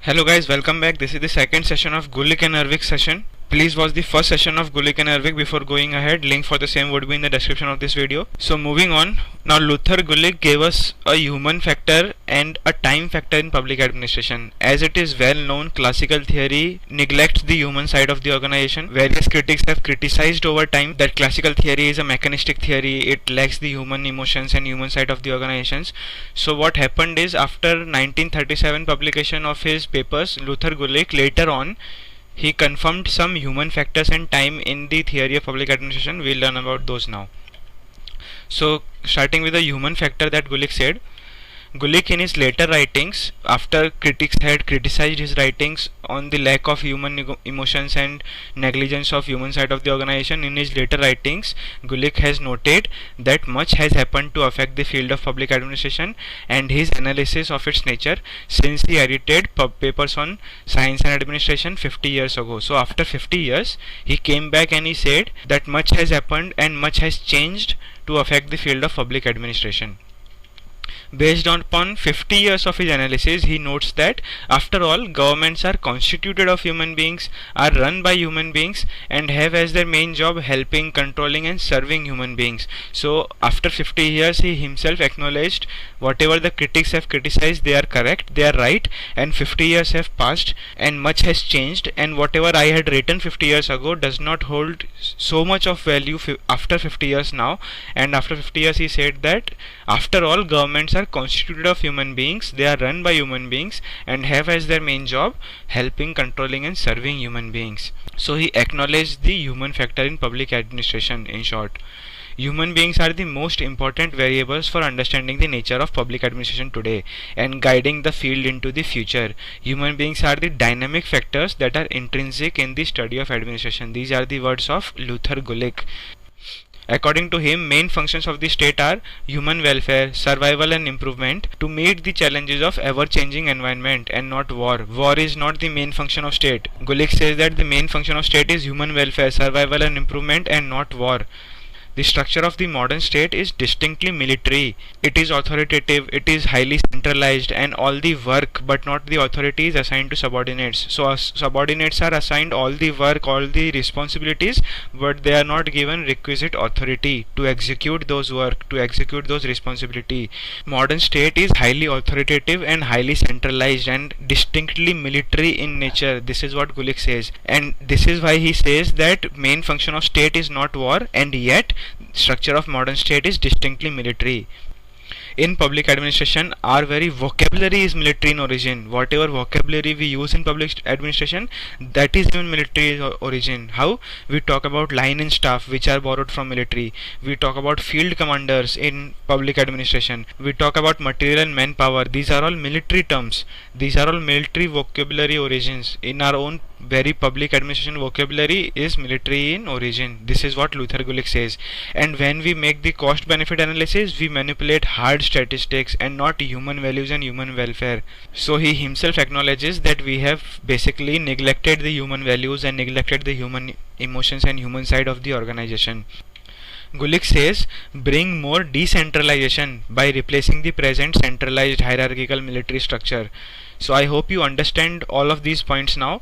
Hello guys, welcome back. This is the second session of Gulick and Ervik session. Please watch the first session of Gulick and Ervik before going ahead. Link for the same would be in the description of this video. So moving on, now Luther Gulick gave us a human factor and a time factor in public administration. As it is well known, classical theory neglects the human side of the organization. Various critics have criticized over time that classical theory is a mechanistic theory. It lacks the human emotions and human side of the organizations. So what happened is, after 1937 publication of his papers, Luther Gulick later on he confirmed some human factors and time in the theory of public administration. We'll learn about those now. So starting with the human factor that Gulick said, Gulick in his later writings, after critics had criticized his writings on the lack of human emotions and negligence of human side of the organization, in his later writings Gulick has noted that much has happened to affect the field of public administration and his analysis of its nature since he edited papers on science and administration 50 years ago. So after 50 years he came back and he said that much has happened and much has changed to affect the field of public administration. Based upon 50 years of his analysis, he notes that after all, governments are constituted of human beings, are run by human beings, and have as their main job helping, controlling and serving human beings. So after 50 years he himself acknowledged whatever the critics have criticized, they are correct, they are right, and 50 years have passed and much has changed, and whatever I had written 50 years ago does not hold so much of value after 50 years now. And after 50 years he said that after all, governments are constituted of human beings, they are run by human beings and have as their main job helping, controlling and serving human beings. So he acknowledged the human factor in public administration. In short, human beings are the most important variables for understanding the nature of public administration today and guiding the field into the future. Human beings are the dynamic factors that are intrinsic in the study of administration. These are the words of Luther Gulick. According to him, main functions of the state are human welfare, survival and improvement to meet the challenges of ever-changing environment and not war. War is not the main function of state. Gulick says that the main function of state is human welfare, survival and improvement and not war. The structure of the modern state is distinctly military. It is authoritative, it is highly centralized, and all the work but not the authority is assigned to subordinates. So subordinates are assigned all the work, all the responsibilities, but they are not given requisite authority to execute those work, to execute those responsibility. Modern state is highly authoritative and highly centralized and distinctly military in nature. This is what Gulick says, and this is why he says that main function of state is not war, and yet structure of modern state is distinctly military. In public administration, our very vocabulary is military in origin. Whatever vocabulary we use in public administration, that is even military origin. How? We talk about line and staff, which are borrowed from military. We talk about field commanders in public administration. We talk about material and manpower. These are all military terms. These are all military vocabulary origins. In our own very public administration vocabulary is military in origin. This is what Luther Gulick says. And when we make the cost benefit analysis, we manipulate hard statistics and not human values and human welfare. So he himself acknowledges that we have basically neglected the human values and neglected the human emotions and human side of the organization. Gulick says, bring more decentralization by replacing the present centralized hierarchical military structure. So I hope you understand all of these points now.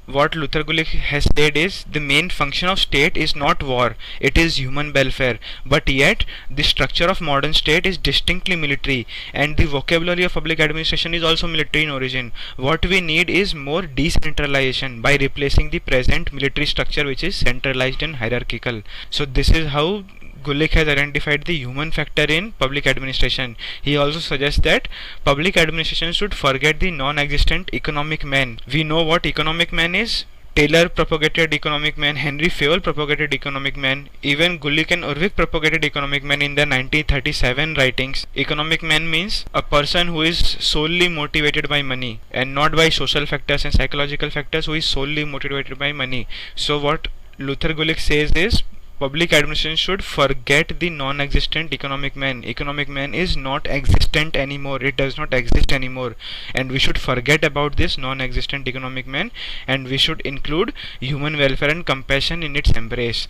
What Luther Gulick has said is the main function of state is not war, it is human welfare, but yet the structure of modern state is distinctly military and the vocabulary of public administration is also military in origin. What we need is more decentralization by replacing the present military structure, which is centralized and hierarchical. So this is how Gulick has identified the human factor in public administration. He also suggests that public administration should forget the non-existent economic man. We know what economic man is. Taylor propagated economic man, Henry Fayol propagated economic man, even Gulick and Ervik propagated economic man in their 1937 writings. Economic man means a person who is solely motivated by money and not by social factors and psychological factors, who is solely motivated by money. So what Luther Gulick says is, public administration should forget the non-existent economic man. Economic man is not existent anymore. It does not exist anymore. And we should forget about this non-existent economic man and we should include human welfare and compassion in its embrace.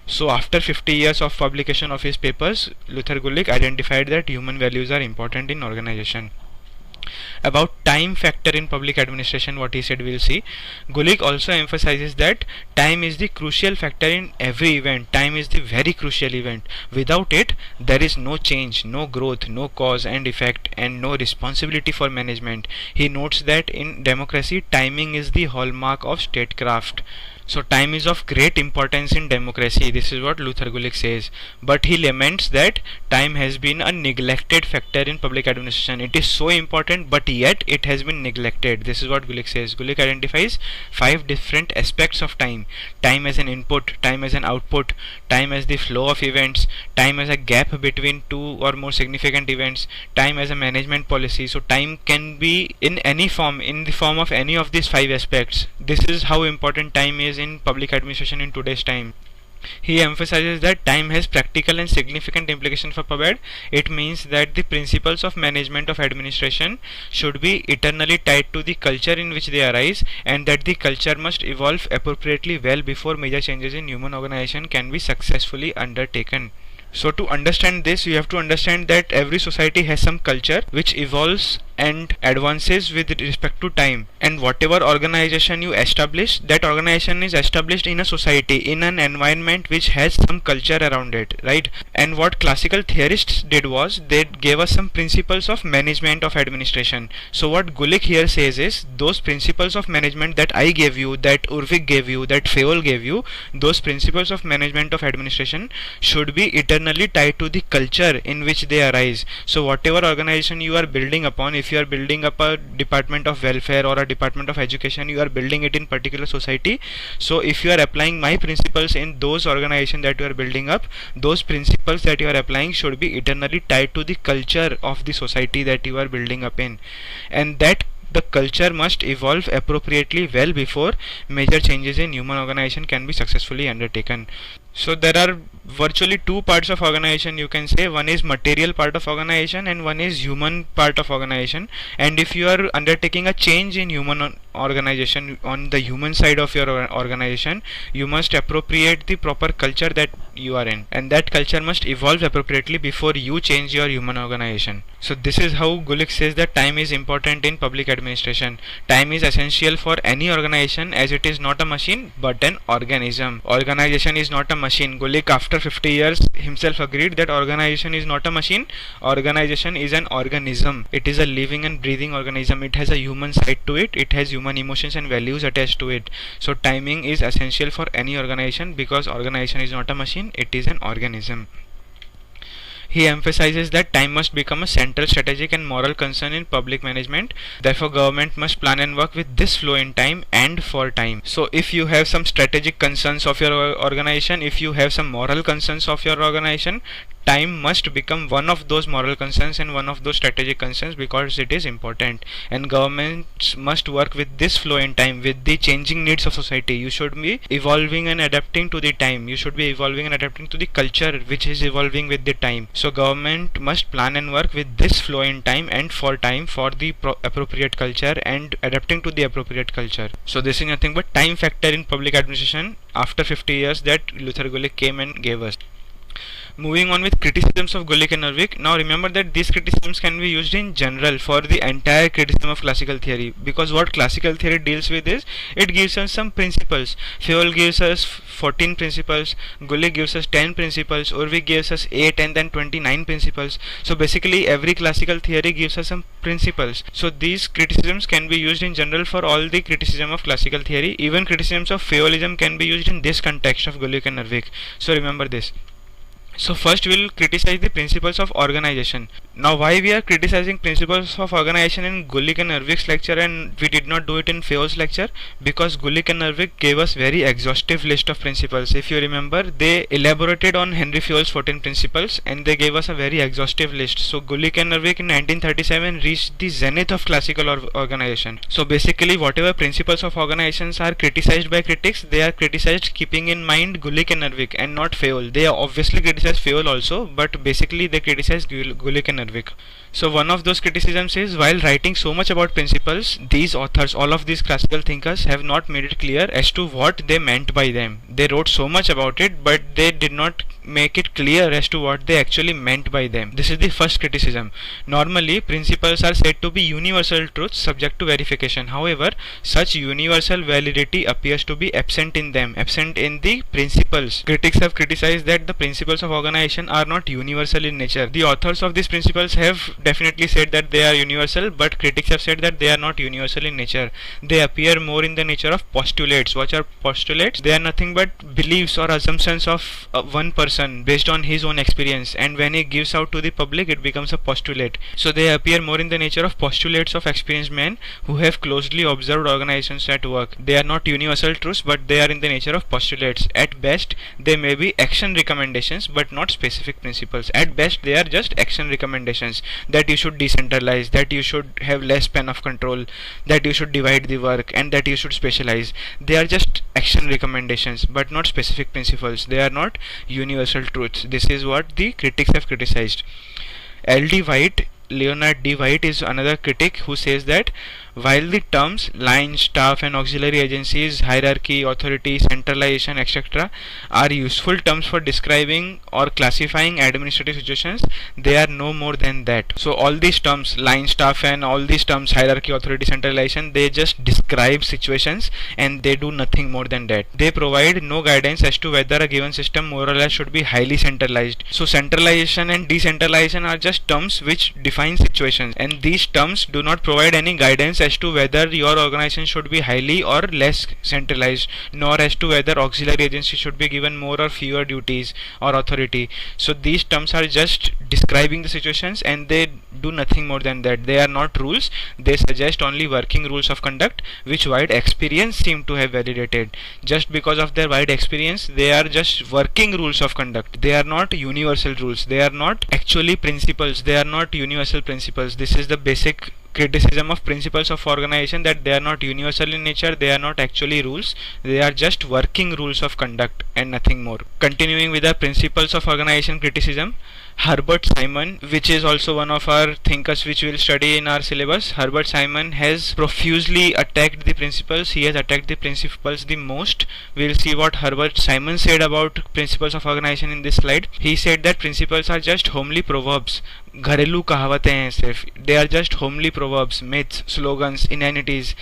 So after 50 years of publication of his papers, Luther Gulick identified that human values are important in organization. About time factor in public administration, what he said we'll see. Gulick also emphasizes that time is the crucial factor in every event. Time is the very crucial event. Without it, there is no change, no growth, no cause and effect, and no responsibility for management. He notes that in democracy, timing is the hallmark of statecraft. So time is of great importance in democracy. This is what Luther Gulick says. But he laments that time has been a neglected factor in public administration. It is so important, but yet it has been neglected. This is what Gulick says. Gulick identifies 5 different aspects of time. Time as an input, time as an output, time as the flow of events, time as a gap between 2 or more significant events, time as a management policy. So time can be in any form, in the form of any of these 5 aspects. This is how important time is in public administration in today's time. He emphasizes that time has practical and significant implications for PubEd. It means that the principles of management of administration should be eternally tied to the culture in which they arise, and that the culture must evolve appropriately well before major changes in human organization can be successfully undertaken. So to understand this, you have to understand that every society has some culture which evolves and advances with respect to time, and whatever organization you establish, that organization is established in a society, in an environment which has some culture around it, right? And what classical theorists did was they gave us some principles of management of administration. So what Gulick here says is, those principles of management that I gave you, that Urvik gave you, that Fayol gave you, those principles of management of administration should be eternally tied to the culture in which they arise. So whatever organization you are building upon, if you are building up a department of welfare or a department of education, you are building it in particular society. So if you are applying my principles in those organizations that you are building up, those principles that you are applying should be eternally tied to the culture of the society that you are building up in, and that the culture must evolve appropriately well before major changes in human organization can be successfully undertaken. So there are virtually 2 parts of organization, you can say. One is material part of organization and one is human part of organization. And if you are undertaking a change in human organization, on the human side of your organization, you must appropriate the proper culture that you are in, and that culture must evolve appropriately before you change your human organization. So this is how Gulick says that time is important in public administration. Time is essential for any organization, as it is not a machine but an organism. Organization is not a machine. Gulick after 50 years himself agreed that organization is not a machine. Organization is an organism. It is a living and breathing organism. It has a human side to it. It has human emotions and values attached to it. So timing is essential for any organization, because organization is not a machine, it is an organism. He emphasizes that time must become a central strategic and moral concern in public management. Therefore, government must plan and work with this flow in time and for time. So if you have some strategic concerns of your organization, if you have some moral concerns of your organization, time must become one of those moral concerns and one of those strategic concerns, because it is important. And governments must work with this flow in time, with the changing needs of society. You should be evolving and adapting to the time. You should be evolving and adapting to the culture which is evolving with the time. So government must plan and work with this flow in time and for time, for the appropriate culture and adapting to the appropriate culture. So this is nothing but time factor in public administration after 50 years that Luther Gulick came and gave us. Moving on with criticisms of Gulick and Urvik. Now remember that these criticisms can be used in general for the entire criticism of classical theory, because what classical theory deals with is, it gives us some principles. Fayol gives us 14 principles, Gulick gives us 10 principles, Urvik gives us 8 and then 29 principles. So basically every classical theory gives us some principles. So these criticisms can be used in general for all the criticism of classical theory. Even criticisms of Fayolism can be used in this context of Gulick and Urvik. So remember this. So first we will criticize the principles of organization. Now why we are criticizing principles of organization in Gulick and Urvik's lecture and we did not do it in Fayol's lecture? Because Gulick and Urvik gave us very exhaustive list of principles. If you remember, they elaborated on Henry Fayol's 14 principles and they gave us a very exhaustive list. So Gulick and Urvik in 1937 reached the zenith of classical organization. So basically whatever principles of organizations are criticized by critics, they are criticized keeping in mind Gulick and Urvik and not Fayol. They are obviously criticized Fayol also, but basically they criticize Gulick and Urvik. So one of those criticisms is, while writing so much about principles, these authors, all of these classical thinkers, have not made it clear as to what they meant by them. They wrote so much about it, but they did not make it clear as to what they actually meant by them. This is the first criticism. Normally, principles are said to be universal truths subject to verification. However, such universal validity appears to be absent in them, absent in the principles. Critics have criticized that the principles of organization are not universal in nature. The authors of these principles have definitely said that they are universal, but critics have said that they are not universal in nature. They appear more in the nature of postulates. What are postulates? They are nothing but beliefs or assumptions of one person based on his own experience, and when he gives out to the public it becomes a postulate. So they appear more in the nature of postulates of experienced men who have closely observed organizations at work. They are not universal truths, but they are in the nature of postulates. At best they may be action recommendations but not specific principles. At best they are just action recommendations, that you should decentralize, that you should have less span of control, that you should divide the work, and that you should specialize. They are just action recommendations but not specific principles. They are not universal truths. This is what the critics have criticized. L.D. White, Leonard D. White is another critic who says that while the terms line, staff and auxiliary agencies, hierarchy, authority, centralization, etc. are useful terms for describing or classifying administrative situations, they are no more than that. So all these terms, line, staff and all these terms, hierarchy, authority, centralization, they just describe situations and they do nothing more than that. They provide no guidance as to whether a given system more or less should be highly centralized. So centralization and decentralization are just terms which define situations, and these terms do not provide any guidance as to whether your organization should be highly or less centralized, nor as to whether auxiliary agency should be given more or fewer duties or authority. So these terms are just describing the situations and they do nothing more than that. They are not rules. They suggest only working rules of conduct which wide experience seem to have validated. Just because of their wide experience, they are just working rules of conduct. They are not universal rules. They are not actually principles. They are not universal principles. This is the basic criticism of principles of organization, that they are not universal in nature, they are not actually rules, they are just working rules of conduct and nothing more. Continuing with the principles of organization criticism, Herbert Simon, which is also one of our thinkers which we will study in our syllabus, Herbert Simon has profusely attacked the principles. He has attacked the principles the most. We will see what Herbert Simon said about principles of organization in this slide. He said that principles are just homely proverbs, घरेलू कहावतें हैं सिर्फ. They are just homely proverbs, myths, slogans, inanities.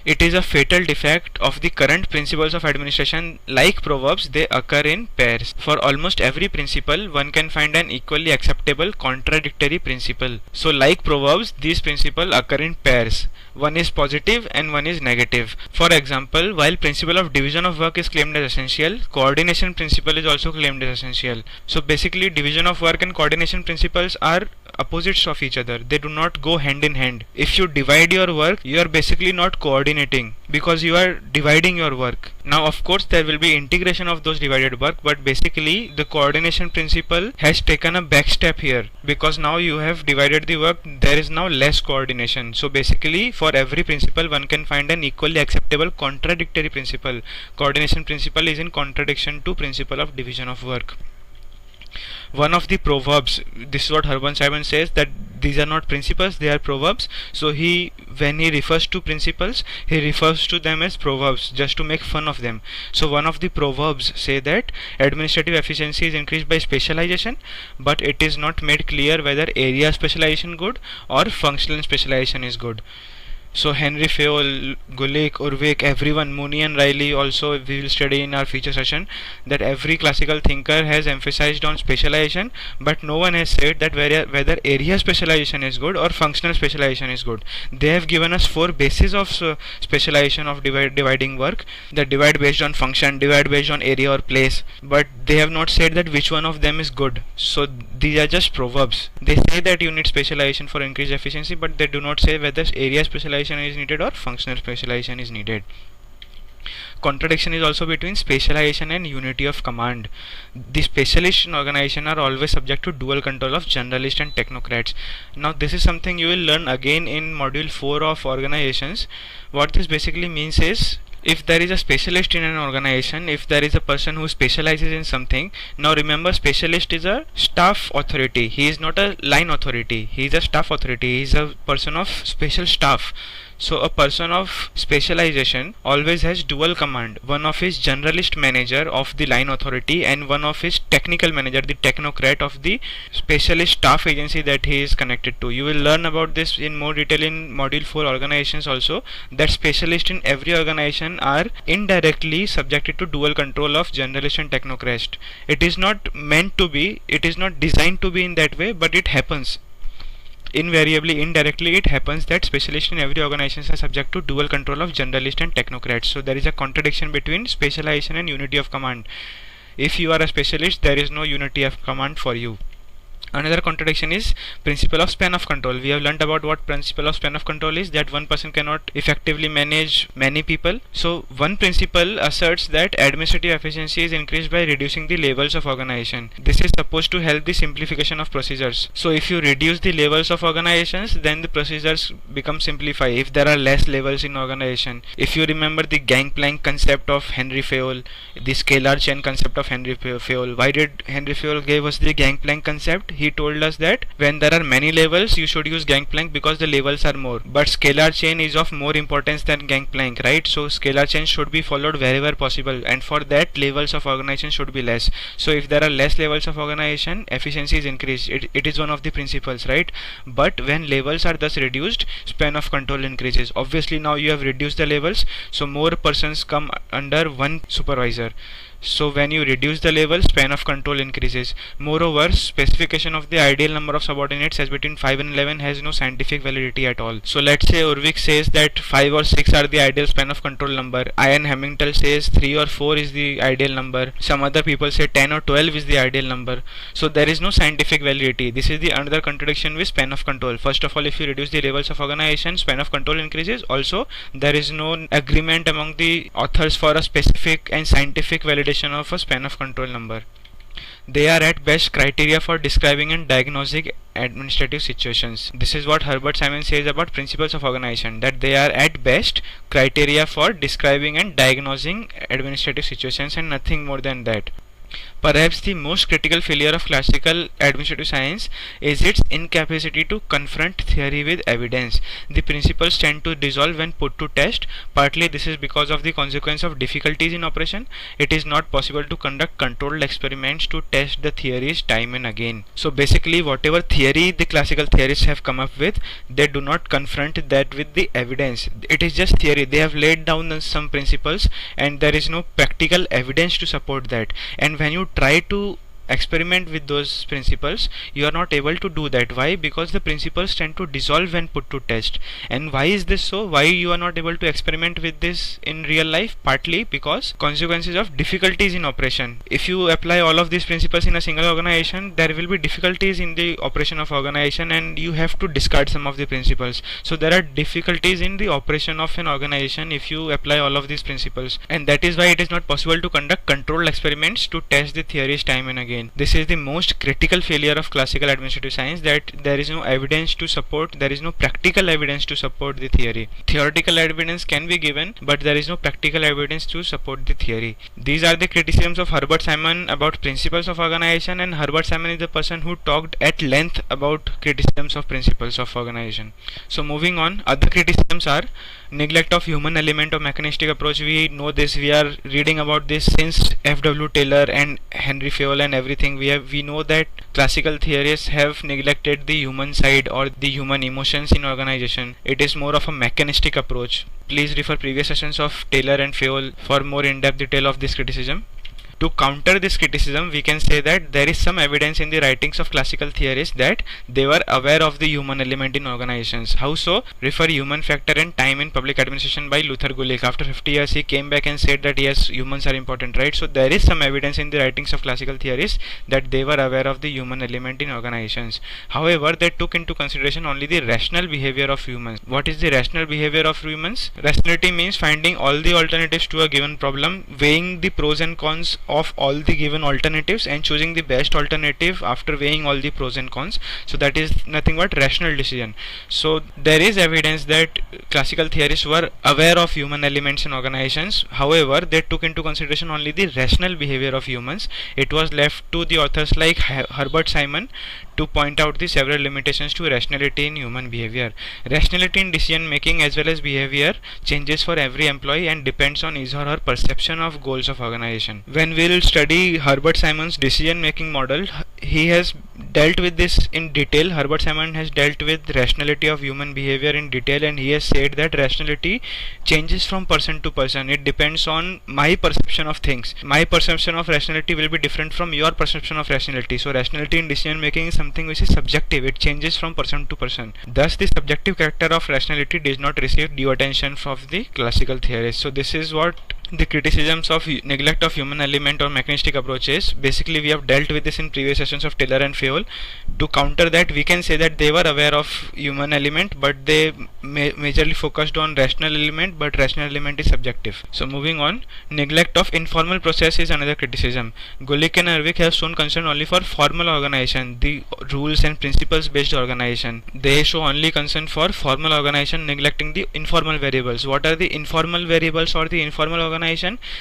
It is a fatal defect of the current principles of administration. Like proverbs, they occur in pairs. For almost every principle, one can find an equally acceptable contradictory principle. So like proverbs, these principles occur in pairs. One is positive and one is negative. For example, while principle of division of work is claimed as essential, coordination principle is also claimed as essential. So basically, division of work and coordination principles are opposites of each other. They do not go hand in hand. If you divide your work, you are basically not coordinating because you are dividing your work. Now of course there will be integration of those divided work, but basically the coordination principle has taken a back step here because now you have divided the work, there is now less coordination. So basically for every principle one can find an equally acceptable contradictory principle. Coordination principle is in contradiction to principle of division of work. One of the proverbs, this is what Herbert Simon says, that these are not principles, they are proverbs. So when he refers to principles, he refers to them as proverbs just to make fun of them. So one of the proverbs say that administrative efficiency is increased by specialization, but it is not made clear whether area specialization good or functional specialization is good. So Henry Fayol, Gulick, Urvik, everyone, Mooney and Riley also we will study in our future session, that every classical thinker has emphasized on specialization, but no one has said that whether area specialization is good or functional specialization is good. They have given us 4 bases of specialization of dividing work, that divide based on function, divide based on area or place, but they have not said that which one of them is good. So these are just proverbs. They say that you need specialization for increased efficiency, but they do not say whether area specialization is needed or functional specialization is needed. Contradiction is also between specialization and unity of command. The specialists in organization are always subject to dual control of generalists and technocrats. Now this is something you will learn again in module 4 of organizations. What this basically means is, if there is a specialist in an organization, if there is a person who specializes in something, now remember specialist is a staff authority, he is not a line authority, he is a staff authority, he is a person of special staff. So a person of specialization always has dual command. One of his generalist manager of the line authority and one of his technical manager, the technocrat of the specialist staff agency that he is connected to. You will learn about this in more detail in module 4 organizations also, that specialists in every organization are indirectly subjected to dual control of generalist and technocrat. It is not meant to be, it is not designed to be in that way, but it happens. Invariably, indirectly, it happens that specialists in every organization are subject to dual control of generalist and technocrats. So there is a contradiction between specialization and unity of command. If you are a specialist, there is no unity of command for you. Another contradiction is principle of span of control. We have learned about what principle of span of control is, that one person cannot effectively manage many people. So one principle asserts that administrative efficiency is increased by reducing the levels of organization. This is supposed to help the simplification of procedures. So if you reduce the levels of organizations, then the procedures become simplified if there are less levels in organization. If you remember the gangplank concept of Henry Fayol, the scalar chain concept of Henry Fayol, why did Henry Fayol give us the gangplank concept? He told us that when there are many levels, you should use gangplank because the levels are more. But scalar chain is of more importance than gangplank, right? So scalar chain should be followed wherever possible, and for that levels of organization should be less. So if there are less levels of organization, efficiency is increased. It is one of the principles, right? But when levels are thus reduced, span of control increases. Obviously now you have reduced the levels, so more persons come under one supervisor. So when you reduce the level, span of control increases. Moreover, specification of the ideal number of subordinates as between 5 and 11 has no scientific validity at all. So let's say Urvik says that 5 or 6 are the ideal span of control number. Ian Hamilton says 3 or 4 is the ideal number. Some other people say 10 or 12 is the ideal number. So there is no scientific validity. This is the another contradiction with span of control. First of all, if you reduce the levels of organization, span of control increases. Also, there is no agreement among the authors for a specific and scientific validation of a span of control number. They are at best criteria for describing and diagnosing administrative situations. This is what Herbert Simon says about principles of organization, that they are at best criteria for describing and diagnosing administrative situations and nothing more than that. Perhaps the most critical failure of classical administrative science is its incapacity to confront theory with evidence. The principles tend to dissolve when put to test. Partly this is because of the consequence of difficulties in operation. It is not possible to conduct controlled experiments to test the theories time and again. So basically whatever theory the classical theorists have come up with, they do not confront that with the evidence. It is just theory. They have laid down some principles and there is no practical evidence to support that. And when you try to experiment with those principles, you are not able to do that. Why? Because the principles tend to dissolve when put to test. And why is this so? Why you are not able to experiment with this in real life? Partly because consequences of difficulties in operation. If you apply all of these principles in a single organization, there will be difficulties in the operation of organization and you have to discard some of the principles. So there are difficulties in the operation of an organization if you apply all of these principles, and that is why it is not possible to conduct controlled experiments to test the theories time and again. This is the most critical failure of classical administrative science, that there is no evidence to support, there is no practical evidence to support the theory. Theoretical evidence can be given, but there is no practical evidence to support the theory. These are the criticisms of Herbert Simon about principles of organization, and Herbert Simon is the person who talked at length about criticisms of principles of organization. So moving on, other criticisms are neglect of human element of mechanistic approach. We know this, we are reading about this since F.W. Taylor and Henry Fayol and everything. We know that classical theorists have neglected the human side or the human emotions in organization. It is more of a mechanistic approach. Please refer previous sessions of Taylor and Fayol for more in-depth detail of this criticism. To counter this criticism, we can say that there is some evidence in the writings of classical theorists that they were aware of the human element in organizations. How so? Refer Human Factor and Time in Public Administration by Luther Gulick. After 50 years he came back and said that yes, humans are important, right? So there is some evidence in the writings of classical theorists that they were aware of the human element in organizations. However, they took into consideration only the rational behavior of humans. What is the rational behavior of humans? Rationality means finding all the alternatives to a given problem, weighing the pros and cons of all the given alternatives and choosing the best alternative after weighing all the pros and cons. So that is nothing but rational decision. So there is evidence that classical theorists were aware of human elements in organizations. However, they took into consideration only the rational behavior of humans. It was left to the authors like Herbert Simon to point out the several limitations to rationality in human behavior. Rationality in decision making as well as behavior changes for every employee and depends on his or her perception of goals of organization. When we'll study Herbert Simon's decision making model, he has dealt with this in detail. Herbert Simon has dealt with rationality of human behavior in detail, and he has said that rationality changes from person to person. It depends on my perception of things. My perception of rationality will be different from your perception of rationality. So rationality in decision making is something which is subjective. It changes from person to person. Thus the subjective character of rationality does not receive due attention from the classical theorists. So this is what the criticisms of neglect of human element or mechanistic approaches. Basically we have dealt with this in previous sessions of Taylor and Fayol. To counter that, we can say that they were aware of human element, but they majorly focused on rational element, but rational element is subjective. So moving on, neglect of informal process is another criticism. Gulick and Ervik have shown concern only for formal organization, the rules and principles based organization. They show only concern for formal organization, neglecting the informal variables. What are the informal variables or the informal organization?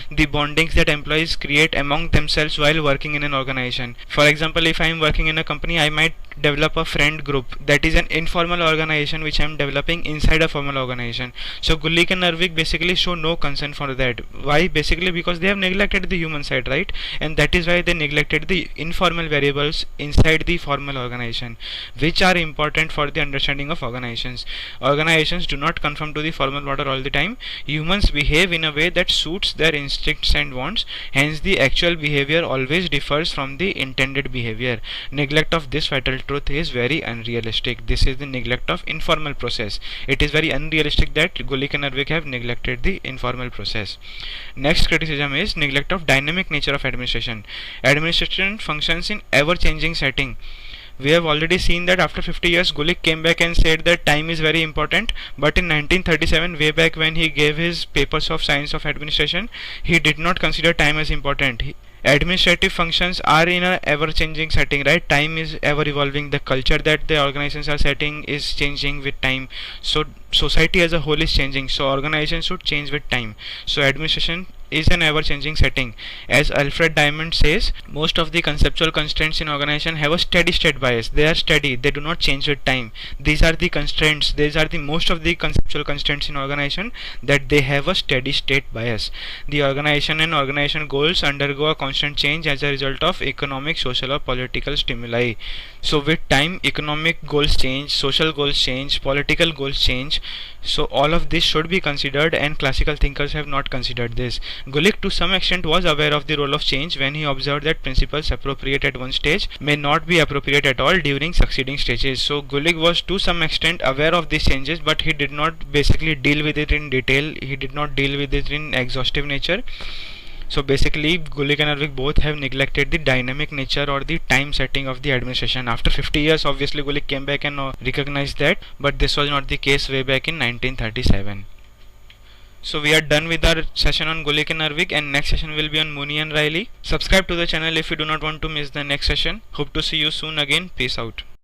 The bondings that employees create among themselves while working in an organization. For example, if I am working in a company, I might develop a friend group. That is an informal organization which I am developing inside a formal organization. So Gulick and Ervik basically show no concern for that. Why? Basically because they have neglected the human side, right? And that is why they neglected the informal variables inside the formal organization, which are important for the understanding of organizations. Organizations do not conform to the formal model all the time. Humans behave in a way that suits their instincts and wants. Hence the actual behavior always differs from the intended behavior. Neglect of this vital truth is very unrealistic. This is the neglect of informal process. It is very unrealistic that Gulick and Ervik have neglected the informal process. Next criticism is neglect of dynamic nature of administration. Administration functions in ever-changing setting. We have already seen that after 50 years Gulick came back and said that time is very important, but in 1937, way back when he gave his papers of science of administration, he did not consider time as important. Administrative functions are in a ever changing setting, right? Time is ever evolving. The culture that the organizations are setting is changing with time. So society as a whole is changing, so organizations should change with time. So administration is an ever changing setting. As Alfred Diamond says, most of the conceptual constraints in organization have a steady state bias. They are steady, they do not change with time. These are the constraints, these are the most of the conceptual constraints in organization, that they have a steady state bias. The organization and organization goals undergo a constant change as a result of economic, social or political stimuli. So with time, economic goals change, social goals change, political goals change. So all of this should be considered, and classical thinkers have not considered this. Gulick to some extent was aware of the role of change when he observed that principles appropriate at one stage may not be appropriate at all during succeeding stages. So Gulick was to some extent aware of these changes, but he did not basically deal with it in detail. He did not deal with it in exhaustive nature. So basically Gulick and Ervik both have neglected the dynamic nature or the time setting of the administration. After 50 years obviously Gulick came back and recognized that, but this was not the case way back in 1937. So we are done with our session on Gulick and Ervik, and next session will be on Mooney and Riley. Subscribe to the channel if you do not want to miss the next session. Hope to see you soon again. Peace out.